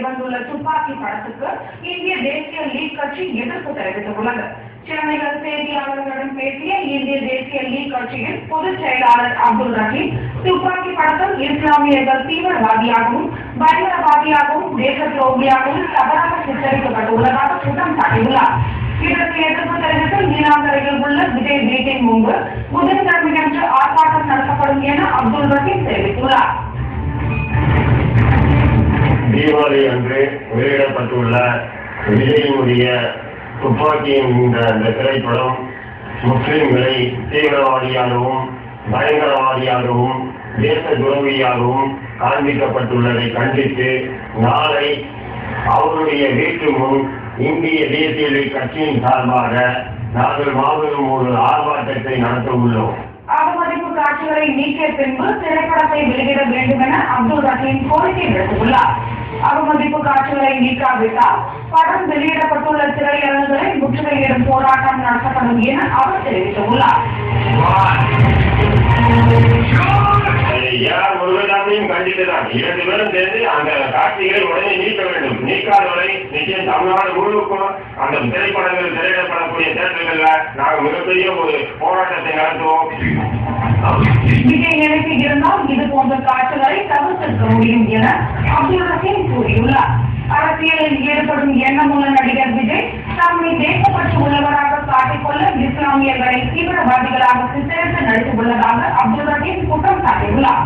வந்துள்ள துப்பாக்கி படத்துக்கு இந்திய தேசிய லீக் கட்சி எதிர்ப்பு தெரிவித்துள்ளது. சென்னையில் செய்தியாளர்களிடம் பேசிய இந்திய தேசிய லீக் கட்சியின் பொதுச் செயலாளர் அப்துல் ரஹீம், துப்பாக்கி படத்தில் இஸ்லாமியர்கள் தீவிரவாதியாகவும் பயங்கரவாதியாகவும் தேச துரோகியாகவும் தவறாக சித்தரிக்கப்பட்டுள்ளதாக குற்றம் சாட்டியுள்ளார். இதற்கு எதிர்ப்பு தெரிவித்து நீலாங்கரையில் உள்ள விஜய் வீட்டின் முன்பு புதன்கிழமையன்று ஆர்ப்பாட்டம் நடத்தப்படும் என அப்துல் ரஹீம் தெரிவித்துள்ளார். தீபாவளி அன்று வெளியிடப்பட்டுள்ள விஜயினுடைய துப்பாக்கி என்ற அந்த திரைப்படம் முஸ்லிம்களை தீவிரவாதியாகவும் பயங்கரவாதியாகவும் தேச துரோகியாகவும் காண்பிக்கப்பட்டுள்ளதை கண்டித்து நாளை அவருடைய வீட்டு முன் இந்திய தேசிய கட்சியின் சார்பாக நாங்கள் மாபெரும் ஒரு ஆர்ப்பாட்டத்தை நடத்த உள்ளோம். அவமதிப்பு காட்சிகளை நீக்கிய பின்பு திரைப்படத்தை வெளியிட வேண்டும் என அப்துல் ரஹீம் கோரிக்கை விடுத்துள்ளார். அவமதிப்பு காட்சிகளை நீக்காவிட்டால் படம் வெளியிடப்பட்டுள்ள திரையரங்குகளை முற்றுகையிடும் போராட்டம் நடத்தப்படும் என அவர் தெரிவித்துள்ளார். யார் ஒருவரையும் கண்டித்துதான் 2 பேரும் சேர்ந்து அந்த காட்சிகளை உடனே நீக்க வேண்டும். நீக்காதவரை நிச்சயம் தமிழ்நாடு முழுவதும் அந்த திரைப்படங்கள் திரையிடப்படக்கூடிய தேட்டர்கள்ல நாங்கள் மிகப்பெரிய ஒரு போராட்டத்தை நடத்துவோம். விஜய் நிலைக்கு இருந்தால் இது போன்ற காட்சிகளை தவிர்த்திருக்க முடியும் என அப்துல் ரஹீம் கூறியுள்ளார். அரசியலில் ஈடுபடும் எண்ணமுள்ள நடிகர் விஜய் தம்மை தேசப்பற்று உள்ளவராக காட்டிக்கொள்ள இஸ்லாமியர்களை தீவிரவாதிகளாக சித்தரித்து நடித்துள்ளதாக அப்துல் ரஹீம் குற்றம் சாட்டியுள்ளார்.